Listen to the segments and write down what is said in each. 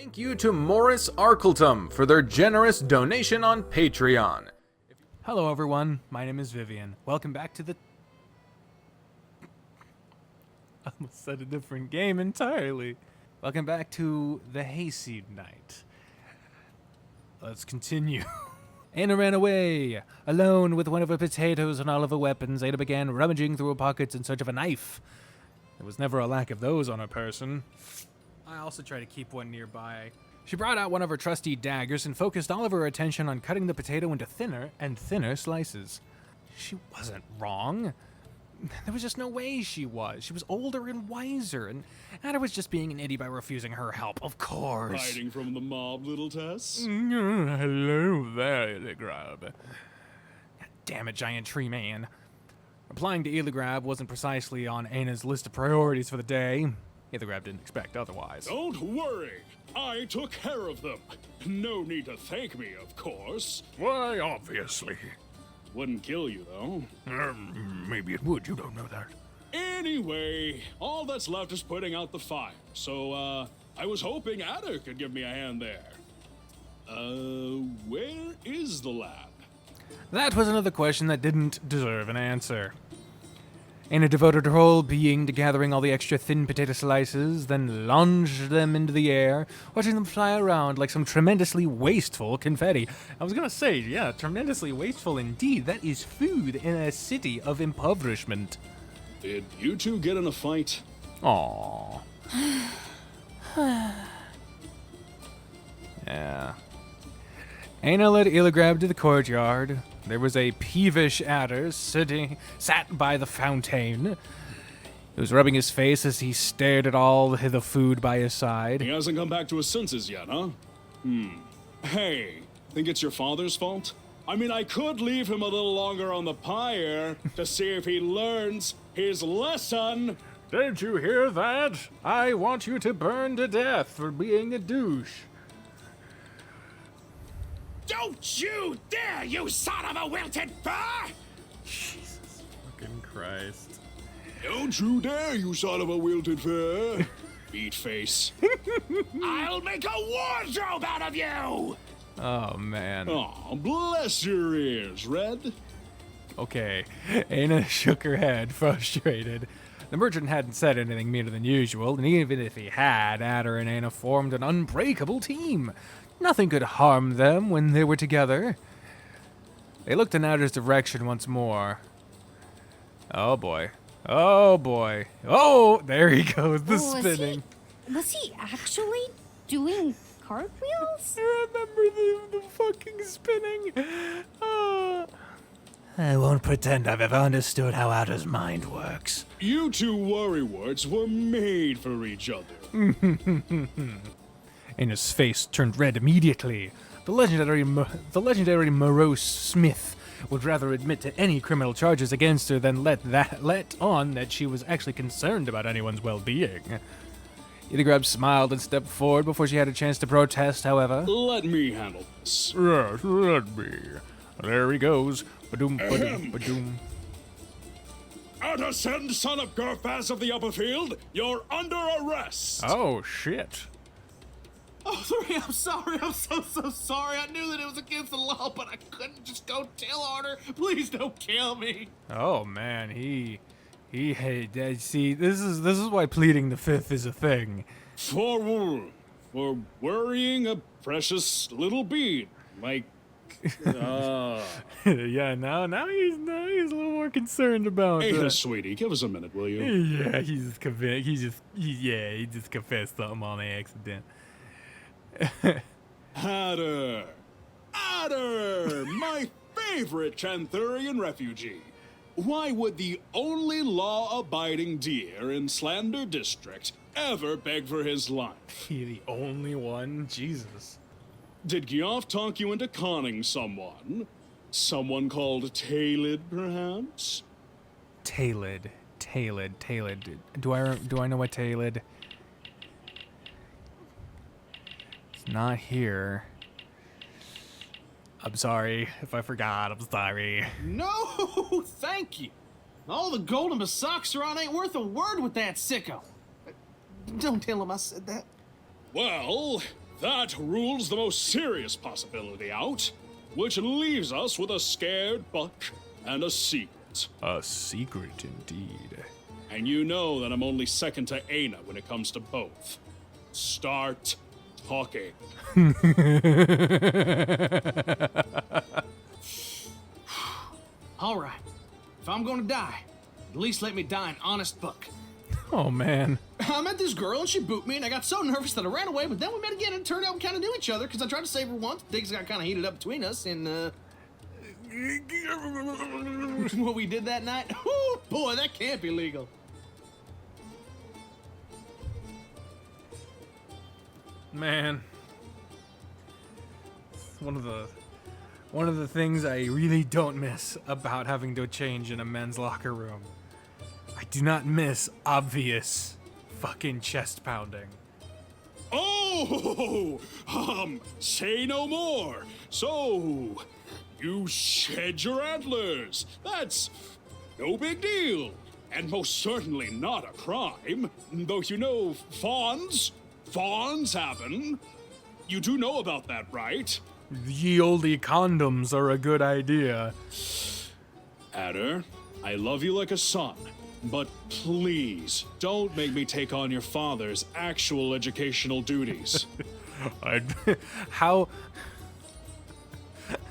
Thank you to Morris Arkletum for their generous donation on Patreon. Hello everyone, my name is Vivian. Welcome back to the... I almost said a different game entirely. Welcome back to the Hayseed Knight. Let's continue. Eina ran away. Alone with one of her potatoes and all of her weapons, Ader began rummaging through her pockets in search of a knife. There was never a lack of those on her person. I also try to keep one nearby. She brought out one of her trusty daggers and focused all of her attention on cutting the potato into thinner and thinner slices. She wasn't wrong. There was just no way she was. She was older and wiser, and Ader was just being an idiot by refusing her help, of course. Hiding from the mob, little Tess? Hello there, Illigrab. God damn it, giant tree man. Replying to Illigrab wasn't precisely on Eina's list of priorities for the day. Illigrab didn't expect otherwise. Don't worry. I took care of them. No need to thank me, of course. Why, obviously. Wouldn't kill you, though. Maybe it would, you don't know that. Anyway, all that's left is putting out the fire. So, I was hoping Ader could give me a hand there. Where is the lab? That was another question that didn't deserve an answer. Eina devoted her whole being to gathering all the extra thin potato slices, then launched them into the air, watching them fly around like some tremendously wasteful confetti. I was gonna say, yeah, tremendously wasteful indeed. That is food in a city of impoverishment. Did you two get in a fight? Aww. Yeah. Eina led Illigrab to the courtyard. There was a peevish Ader sat by the fountain. He was rubbing his face as he stared at all the food by his side. He hasn't come back to his senses yet, huh? Hey, think it's your father's fault? I mean, I could leave him a little longer on the pyre to see if he learns his lesson. Did you hear that? I want you to burn to death for being a douche. Don't you dare, you son of a wilted fur! Jesus fucking Christ. Don't you dare, you son of a wilted fur. Beat face. I'll make a wardrobe out of you! Oh, man. Aw, bless your ears, Red. Okay. Eina shook her head, frustrated. The merchant hadn't said anything meaner than usual, and even if he had, Ader and Eina formed an unbreakable team. Nothing could harm them when they were together. They looked in Ader's direction once more. Oh boy. Oh boy. Oh, there he goes, the spinning. Was he actually doing cartwheels? I remember the fucking spinning. I won't pretend I've ever understood how Ader's mind works. You two worrywarts were made for each other. Eina's face turned red immediately. The legendary morose Smith would rather admit to any criminal charges against her than let on that she was actually concerned about anyone's well-being. Illigrab smiled and stepped forward before she had a chance to protest, however. Let me handle this. Yes, let me. There he goes. Ba-doom, ba-doom, ba-doom. Ader, son of Garfaz of the Upperfield, you're under arrest. Oh, shit. Oh, three, I'm sorry. I'm so sorry. I knew that it was against the law, but I couldn't just go tell Ader. Please don't kill me. Oh, man, he see, this is why pleading the fifth is a thing. For worrying a precious little bead, like, Yeah, now he's a little more concerned about. Hey, sweetie, give us a minute, will you? Yeah, he just confessed something on accident. Ader, my favorite Chanthurian refugee. Why would the only law-abiding deer in Slander District ever beg for his life? He the only one? Jesus. Did Geoff talk you into conning someone? Someone called Tailid, perhaps? Tailid. Do I know what Tailid? It's not here. I'm sorry if I forgot. I'm sorry. No, thank you. All the gold in my socks around ain't worth a word with that sicko. Don't tell him I said that. Well, That rules the most serious possibility out, which leaves us with a scared buck and a secret. A secret indeed. And you know that I'm only second to Eina when it comes to both. Start talking. All right. If I'm gonna die, at least let me die an honest buck. Oh, man. I met this girl and she booped me and I got so nervous that I ran away, but then we met again and it turned out we kind of knew each other because I tried to save her once. Things got kind of heated up between us and, what we did that night? Oh, boy, that can't be legal. Man. One of the things I really don't miss about having to change in a men's locker room. I do not miss obvious fucking chest pounding. Oh, say no more. So, you shed your antlers. That's no big deal. And most certainly not a crime. Though you know, fawns happen. You do know about that, right? Ye olde condoms are a good idea. Ader, I love you like a son. But please, don't make me take on your father's actual educational duties. How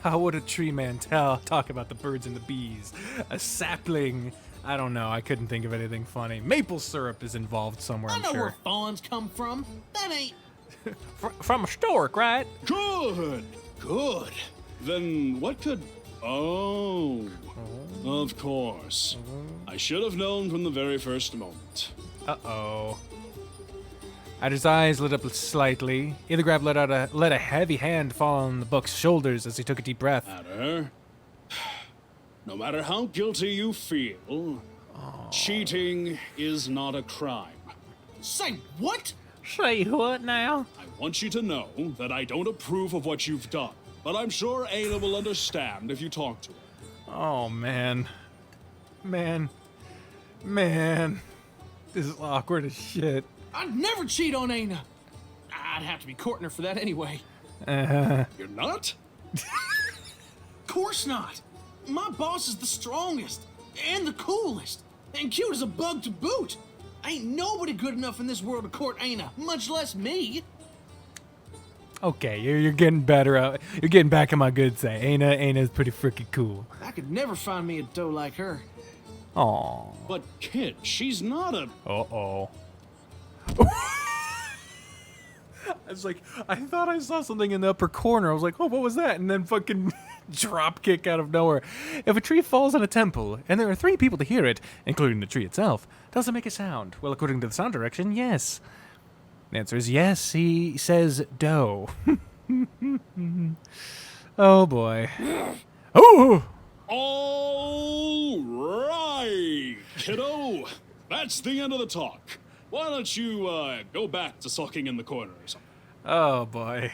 would a tree man talk about the birds and the bees? A sapling? I don't know. I couldn't think of anything funny. Maple syrup is involved somewhere, I I'm know sure. where fawns come from. That ain't... From a stork, right? Good. Then what could... Oh, of course. I should have known from the very first moment. Uh-oh. Ader's eyes lit up slightly. Illigrab let a heavy hand fall on the book's shoulders as he took a deep breath. Ader, no matter how guilty you feel, cheating is not a crime. Say what? Say what now? I want you to know that I don't approve of what you've done, but I'm sure Eina will understand if you talk to her. Oh, man. Man. This is awkward as shit. I'd never cheat on Eina. I'd have to be courting her for that anyway. You're not? Course not. My boss is the strongest and the coolest and cute as a bug to boot. Ain't nobody good enough in this world to court Eina, much less me. Okay, you're getting better. You're getting back on my good side. Eina's pretty freaking cool. I could never find me a doe like her. Aw. But kid, she's not a... Uh-oh. I thought I saw something in the upper corner. I was like, oh, what was that? And then fucking drop kick out of nowhere. If a tree falls on a temple, and there are 3 people to hear it, including the tree itself, does it make a sound? Well, according to the sound direction, yes. The answer is yes. He says doe. Oh, boy. Oh! All right, kiddo. That's the end of the talk. Why don't you go back to sulking in the corner or something? Oh, boy.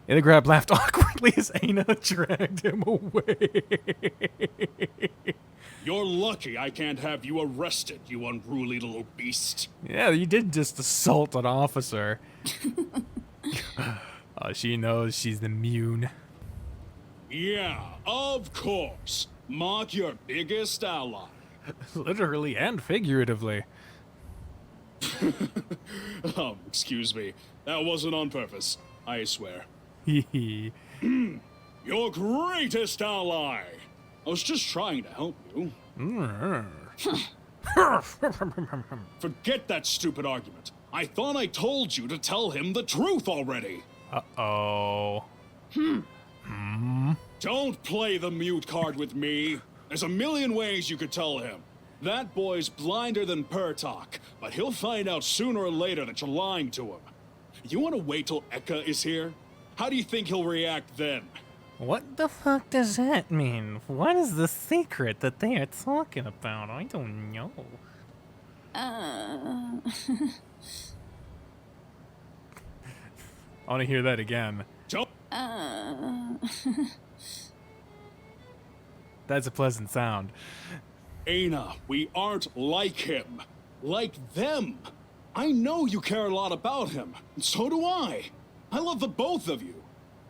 Illigrab laughed awkwardly as Eina dragged him away. You're lucky I can't have you arrested, you unruly little beast. Yeah, you did just assault an officer. She knows she's immune. Yeah, of course. Mock your biggest ally. Literally and figuratively. Excuse me. That wasn't on purpose, I swear. Hehe. Your greatest ally. I was just trying to help you. Forget that stupid argument. I thought I told you to tell him the truth already. Uh-oh. Don't play the mute card with me. There's a million ways you could tell him. That boy's blinder than Pertok, but he'll find out sooner or later that you're lying to him. You want to wait till Eka is here? How do you think he'll react then? What the fuck does that mean? What is the secret that they are talking about? I don't know. I want to hear that again. Don't. That's a pleasant sound. Eina, we aren't like him. Like them. I know you care a lot about him, and so do I. I love the both of you.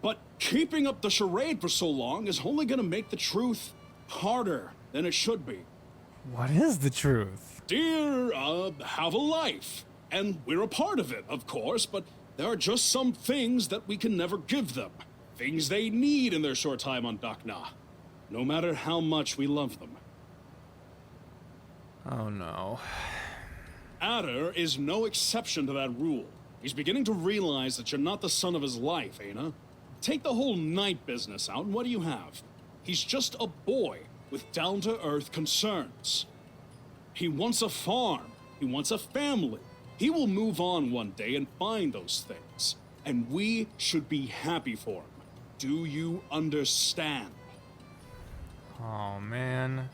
But keeping up the charade for so long is only gonna make the truth harder than it should be. What is the truth? Dear, have a life. And we're a part of it, of course, but there are just some things that we can never give them. Things they need in their short time on Dakna. No matter how much we love them. Oh no. Ader is no exception to that rule. He's beginning to realize that you're not the son of his life, Eina. Take the whole Knight business out, and what do you have? He's just a boy with down-to-earth concerns. He wants a farm. He wants a family. He will move on one day and find those things. And we should be happy for him. Do you understand? Oh man.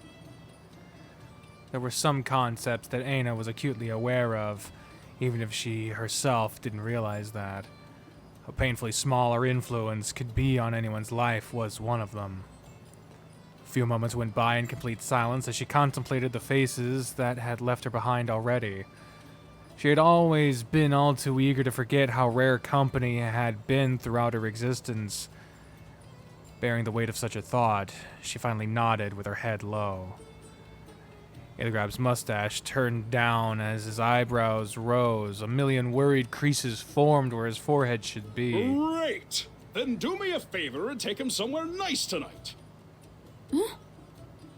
There were some concepts that Eina was acutely aware of, even if she herself didn't realize that. How painfully small her influence could be on anyone's life was one of them. A few moments went by in complete silence as she contemplated the faces that had left her behind already. She had always been all too eager to forget how rare company had been throughout her existence. Bearing the weight of such a thought, she finally nodded with her head low. Ilgrab's mustache turned down as his eyebrows rose. A million worried creases formed where his forehead should be. Great! Then do me a favor and take him somewhere nice tonight. Huh?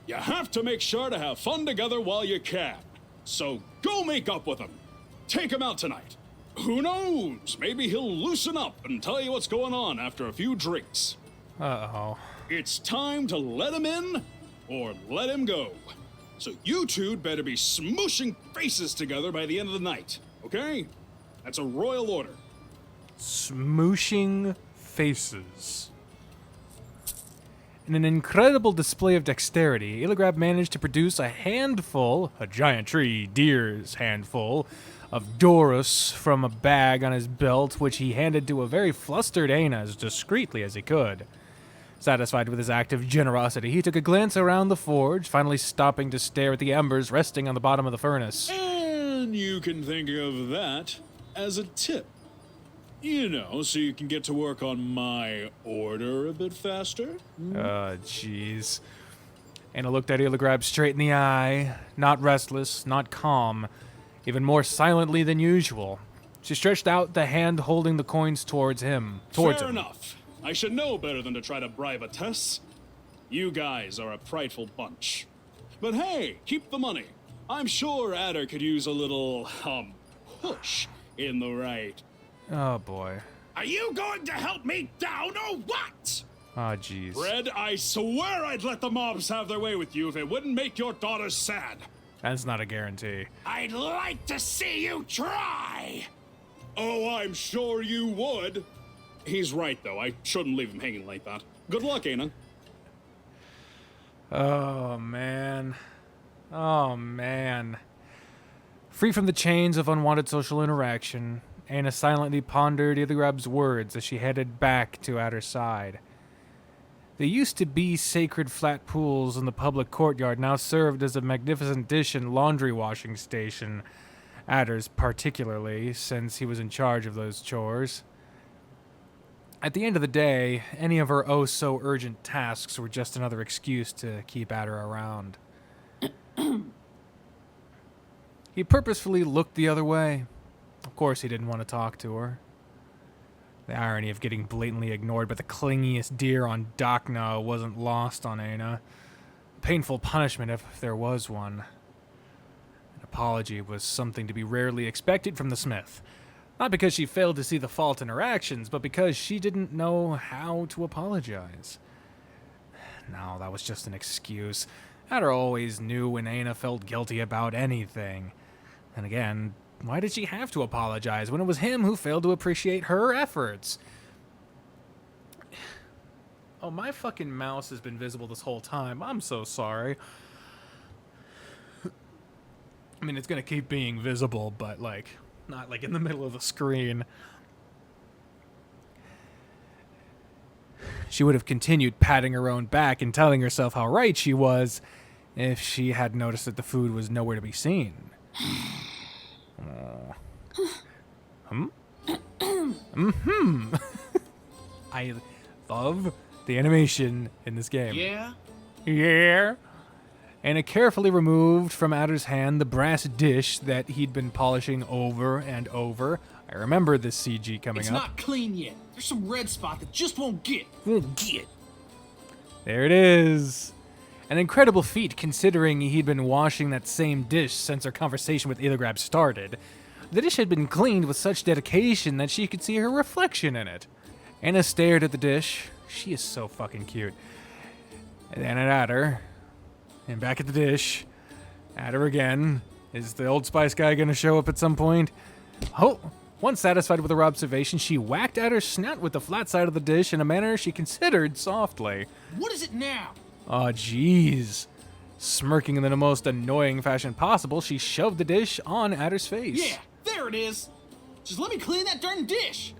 You have to make sure to have fun together while you can. So go make up with him. Take him out tonight. Who knows? Maybe he'll loosen up and tell you what's going on after a few drinks. Uh-oh. It's time to let him in or let him go. So you two'd better be smooshing faces together by the end of the night, okay? That's a royal order. Smooshing faces. In an incredible display of dexterity, Illigrab managed to produce a handful, a giant tree deer's handful, of Dorus from a bag on his belt, which he handed to a very flustered Eina as discreetly as he could. Satisfied with his act of generosity, he took a glance around the forge, finally stopping to stare at the embers resting on the bottom of the furnace. And you can think of that as a tip. You know, so you can get to work on my order a bit faster. Jeez. Anna looked at Illigrab straight in the eye, not restless, not calm, even more silently than usual. She stretched out the hand holding the coins towards him. Fair enough. I should know better than to try to bribe a Tess. You guys are a prideful bunch. But hey, keep the money. I'm sure Ader could use a little, push in the right. Oh, boy. Are you going to help me down or what? Oh, jeez. Red, I swear I'd let the mobs have their way with you if it wouldn't make your daughter sad. That's not a guarantee. I'd like to see you try. Oh, I'm sure you would. He's right, though. I shouldn't leave him hanging like that. Good luck, Eina. Oh, man. Oh, man. Free from the chains of unwanted social interaction, Anna silently pondered Illigrab's words as she headed back to Ader's side. There used to be sacred flat pools in the public courtyard, now served as a magnificent dish and laundry washing station. Ader's particularly, since he was in charge of those chores. At the end of the day, any of her oh-so-urgent tasks were just another excuse to keep Ader around. He purposefully looked the other way. Of course he didn't want to talk to her. The irony of getting blatantly ignored by the clingiest deer on Dakna wasn't lost on Eina. Painful punishment if there was one. An apology was something to be rarely expected from the smith. Not because she failed to see the fault in her actions, but because she didn't know how to apologize. No, that was just an excuse. Ader always knew when Eina felt guilty about anything. And again, why did she have to apologize when it was him who failed to appreciate her efforts? Oh, my fucking mouse has been visible this whole time. I'm so sorry. I mean, it's gonna keep being visible, but, like, not, like, in the middle of the screen. She would have continued patting her own back and telling herself how right she was if she had noticed that the food was nowhere to be seen. I love the animation in this game. Yeah? Yeah. Anna carefully removed from Ader's hand the brass dish that he'd been polishing over and over. I remember this CG coming It's up. not clean yet. There's some red spot that just won't get. There it is. An incredible feat considering he'd been washing that same dish since our conversation with Illigrab started. The dish had been cleaned with such dedication that she could see her reflection in it. Anna stared at the dish. She is so fucking cute. And then at Ader. And back at the dish. Ader again. Is the Old Spice guy going to show up at some point? Oh, once satisfied with her observation, she whacked Ader's snout with the flat side of the dish in a manner she considered softly. What is it now? Oh, jeez. Smirking in the most annoying fashion possible, she shoved the dish on Ader's face. Yeah, there it is. Just let me clean that darn dish.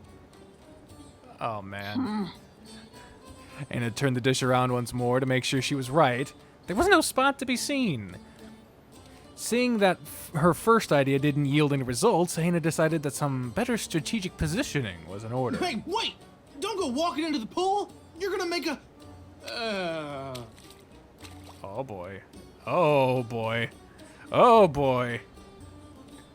Oh, man. Anna turned the dish around once more to make sure she was right. There was no spot to be seen. Seeing that her first idea didn't yield any results, Anna decided that some better strategic positioning was in order. Hey, wait! Don't go walking into the pool. You're gonna make a... Oh, boy. Oh, boy. Oh, boy.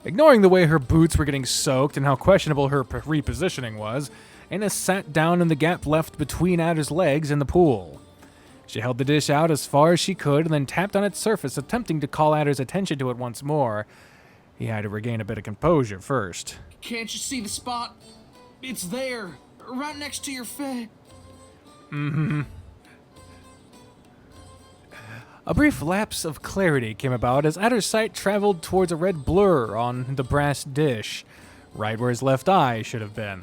Ignoring the way her boots were getting soaked and how questionable her repositioning was, Anna sat down in the gap left between Ader's legs in the pool. She held the dish out as far as she could and then tapped on its surface, attempting to call Ader's attention to it once more. He had to regain a bit of composure first. Can't you see the spot? It's there, right next to your face. A brief lapse of clarity came about as Ader's sight traveled towards a red blur on the brass dish, right where his left eye should have been.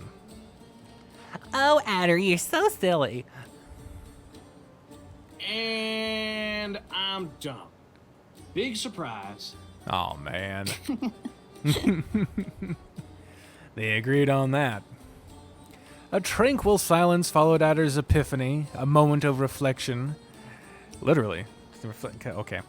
Oh, Ader, you're so silly. And I'm done. Big surprise. Oh, man. They agreed on that. A tranquil silence followed Ader's epiphany, a moment of reflection. Literally. Okay.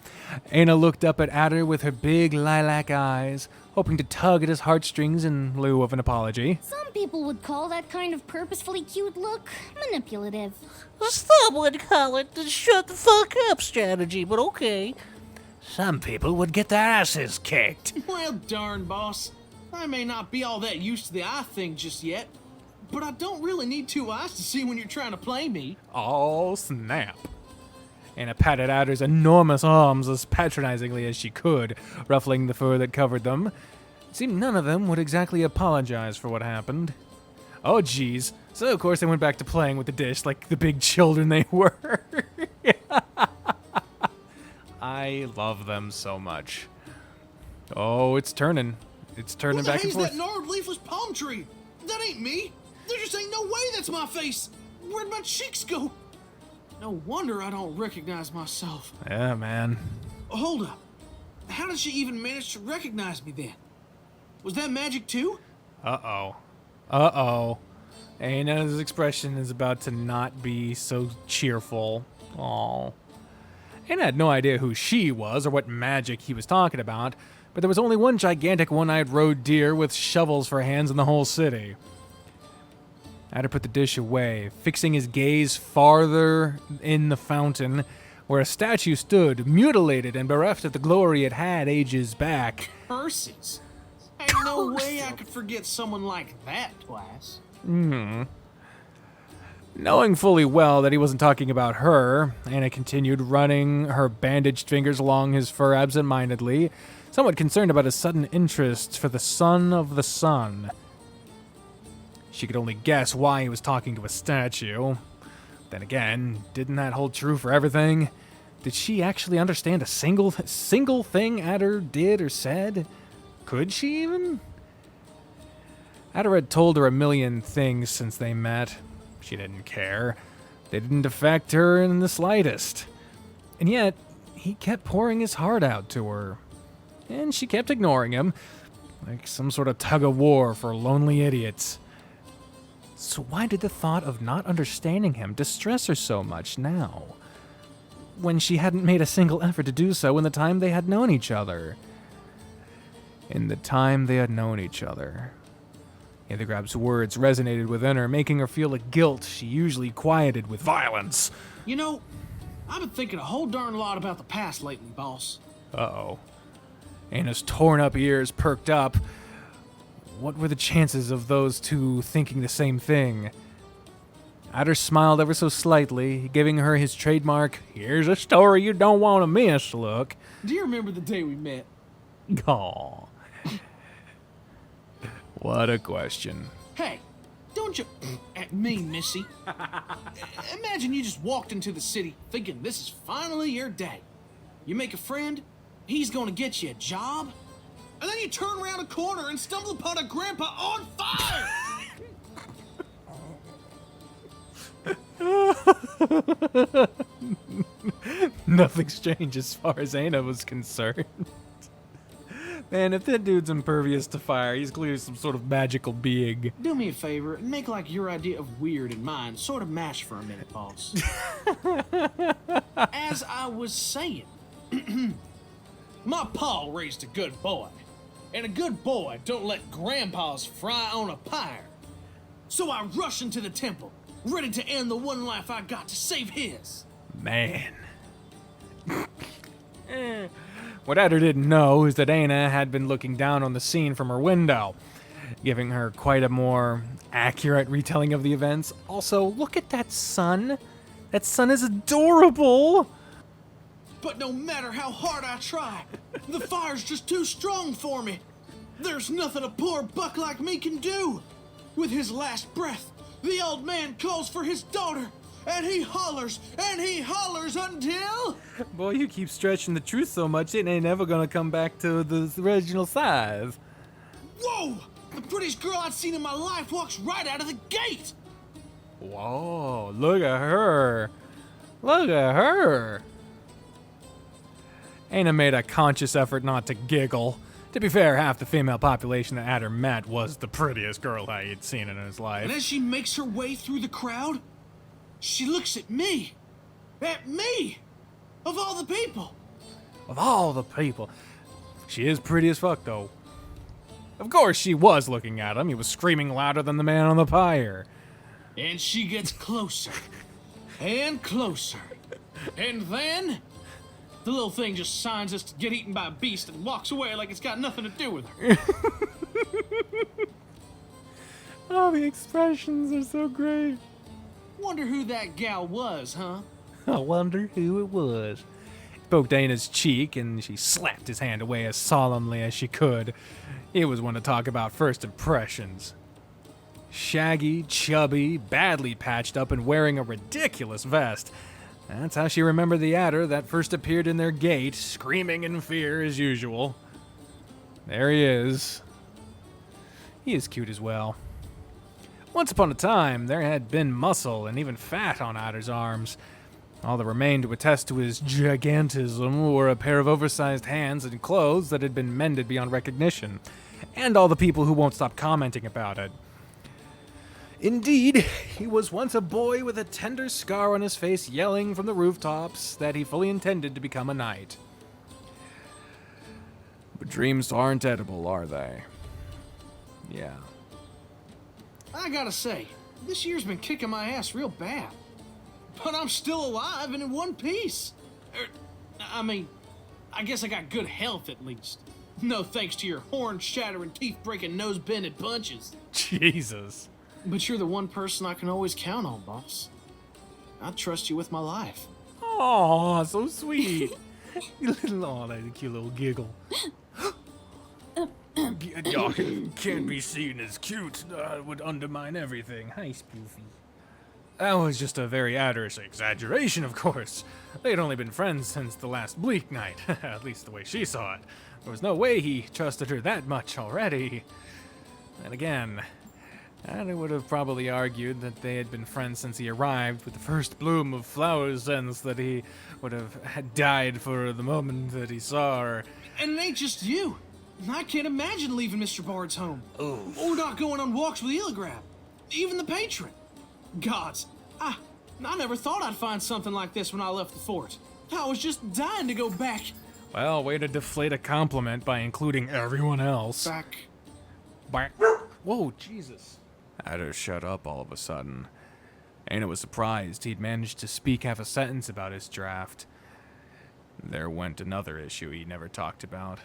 Eina looked up at Ader with her big lilac eyes, hoping to tug at his heartstrings in lieu of an apology. Some people would call that kind of purposefully cute look manipulative. Some would call it the shut the fuck up strategy, but okay. Some people would get their asses kicked. Well, darn, boss. I may not be all that used to the eye thing just yet, but I don't really need two eyes to see when you're trying to play me. Oh, snap. Anna patted Ader's enormous arms as patronizingly as she could, ruffling the fur that covered them. It seemed none of them would exactly apologize for what happened. Oh, jeez. So, of course, they went back to playing with the dish like the big children they were. I love them so much. Oh, it's turning. It's turning back and Who the forth. hell's that gnarled leafless palm tree? That ain't me. There just ain't no way that's my face. Where'd my cheeks go? No wonder I don't recognize myself. Yeah, man. Hold up. How did she even manage to recognize me then? Was that magic too? Uh-oh. Uh-oh. Aina's expression is about to not be so cheerful. Aw. Aina had no idea who she was or what magic he was talking about, but there was only one gigantic one-eyed road deer with shovels for hands in the whole city. Ader put the dish away, fixing his gaze farther in the fountain, where a statue stood, mutilated and bereft of the glory it had ages back. Curses. Ain't no way I could forget someone like that twice. Knowing fully well that he wasn't talking about her, Aina continued running her bandaged fingers along his fur absent-mindedly, somewhat concerned about his sudden interest for the son of the sun. She could only guess why he was talking to a statue. Then again, didn't that hold true for everything? Did she actually understand a single thing Ader did or said? Could she even? Ader had told her a million things since they met. She didn't care. They didn't affect her in the slightest. And yet, he kept pouring his heart out to her. And she kept ignoring him, like some sort of tug-of-war for lonely idiots. So why did the thought of not understanding him distress her so much now, when she hadn't made a single effort to do so in the time they had known each other? In the time they had known each other. Ildegrab's words resonated within her, making her feel a guilt she usually quieted with violence. You know, I've been thinking a whole darn lot about the past lately, boss. Uh-oh. Eina's torn-up ears perked up. What were the chances of those two thinking the same thing? Ader smiled ever so slightly, giving her his trademark, "Here's a story you don't want to miss" look. Do you remember the day we met? Aw. What a question. Hey, don't you at me, Missy. Imagine you just walked into the city thinking this is finally your day. You make a friend, he's gonna get you a job, and then you turn around a corner and stumble upon a grandpa on fire! Nothing's changed as far as Eina was concerned. Man, if that dude's impervious to fire, he's clearly some sort of magical being. Do me a favor and make like your idea of weird and mine sort of mash for a minute, boss. As I was saying, my pa raised a good boy, and a good boy don't let grandpas fry on a pyre. So I rush into the temple, ready to end the one life I got to save his. Man. What Ader didn't know is that Eina had been looking down on the scene from her window, giving her quite a more accurate retelling of the events. Also, look at that sun. That sun is adorable. But no matter how hard I try, the fire's just too strong for me. There's nothing a poor buck like me can do. With his last breath, the old man calls for his daughter, and he hollers until... Boy, you keep stretching the truth so much, it ain't ever gonna come back to the original size. Whoa! The prettiest girl I'd seen in my life walks right out of the gate! Whoa, look at her. Look at her. Eina made a conscious effort not to giggle. To be fair, half the female population that Ader met was the prettiest girl he had seen in his life. And as she makes her way through the crowd, she looks at me. At me! Of all the people! Of all the people. She is pretty as fuck, though. Of course she was looking at him. He was screaming louder than the man on the pyre. And she gets closer. And closer. And then... the little thing just signs us to get eaten by a beast and walks away like it's got nothing to do with her. Oh, the expressions are so great. Wonder who that gal was, huh? I wonder who it was. He poked Eina's cheek, and she slapped his hand away as solemnly as she could. He was one to talk about first impressions. Shaggy, chubby, badly patched up, and wearing a ridiculous vest. That's how she remembered the Ader that first appeared in their gate, screaming in fear as usual. There he is. He is cute as well. Once upon a time, there had been muscle and even fat on Ader's arms. All that remained to attest to his gigantism were a pair of oversized hands and clothes that had been mended beyond recognition, and all the people who won't stop commenting about it. Indeed, he was once a boy with a tender scar on his face yelling from the rooftops that he fully intended to become a knight. But dreams aren't edible, are they? Yeah. I gotta say, this year's been kicking my ass real bad. But I'm still alive and in one piece. I mean, I guess I got good health at least. No thanks to your horn-shattering, teeth-breaking, nose-bended punches. Jesus. But you're the one person I can always count on, boss. I trust you with my life. Aw, so sweet. Oh, that's a cute little giggle. Y'all can't be seen as cute. It would undermine everything. Hi, Spoofy. That was just a very adverse exaggeration, of course. They had only been friends since the last bleak night, at least the way she saw it. There was no way he trusted her that much already. And again, Ader would have probably argued that they had been friends since he arrived with the first bloom of flower scents that he would have had died for the moment that he saw her. And it ain't just you. I can't imagine leaving Mr. Bard's home. Ooh. Or not going on walks with Ildegrab. Even the patron. Gods, I never thought I'd find something like this when I left the fort. I was just dying to go back. Well, way to deflate a compliment by including everyone else. Back. Back. Whoa, Jesus. Ader shut up all of a sudden. Eina was surprised he'd managed to speak half a sentence about his draft. There went another issue he never talked about.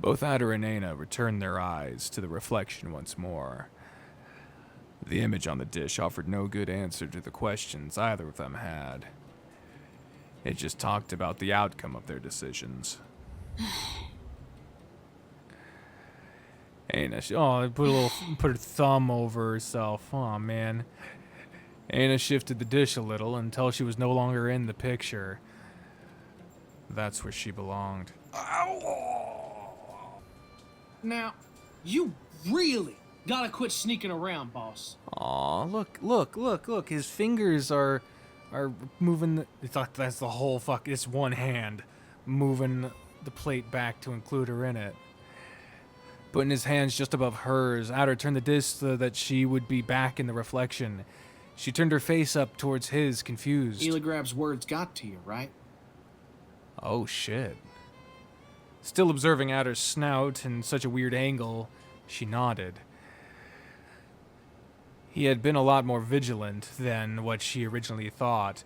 Both Ader and Eina returned their eyes to the reflection once more. The image on the dish offered no good answer to the questions either of them had. It just talked about the outcome of their decisions. Eina, put her thumb over herself. Oh man. Eina shifted the dish a little until she was no longer in the picture. That's where she belonged. Now, you really gotta quit sneaking around, boss. Aw, look. His fingers are moving. That's the whole fuck. It's one hand moving the plate back to include her in it. Putting his hands just above hers, Ader turned the dish so that she would be back in the reflection. She turned her face up towards his, confused. Eligrab's words got to you, right? Oh shit. Still observing Ader's snout in such a weird angle, she nodded. He had been a lot more vigilant than what she originally thought,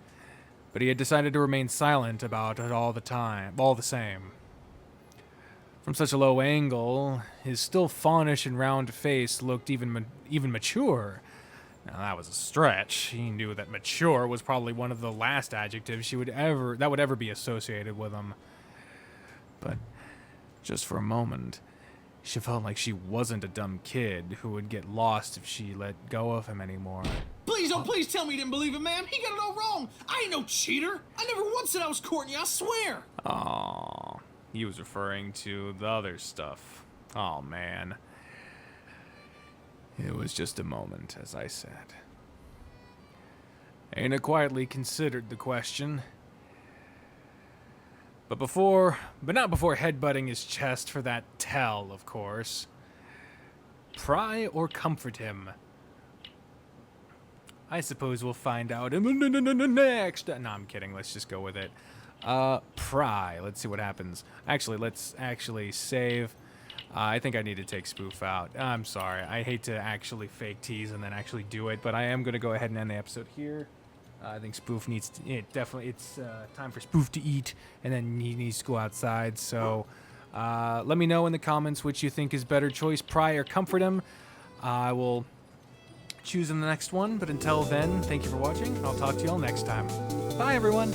but he had decided to remain silent about it all the same. From such a low angle, his still faunish and round face looked even mature. Now that was a stretch. He knew that mature was probably one of the last adjectives that would ever be associated with him. But just for a moment, she felt like she wasn't a dumb kid who would get lost if she let go of him anymore. Please tell me you didn't believe him, ma'am. He got it all wrong. I ain't no cheater. I never once said I was courting you, I swear. Aww. He was referring to the other stuff. Oh, man. It was just a moment, as I said. Eina quietly considered the question. But not before headbutting his chest for that tell, of course. Pry or comfort him? I suppose we'll find out in the next. No, I'm kidding. Let's just go with it. Pry. Let's see what happens. Actually, let's save. I think I need to take Spoof out. I'm sorry. I hate to actually fake tease and then actually do it, but I am going to go ahead and end the episode here. I think Spoof needs to, it's time for Spoof to eat, and then he needs to go outside. So let me know in the comments which you think is better choice, Pry or comfort him. I will choose in the next one, but until then, thank you for watching. I'll talk to you all next time. Bye, everyone.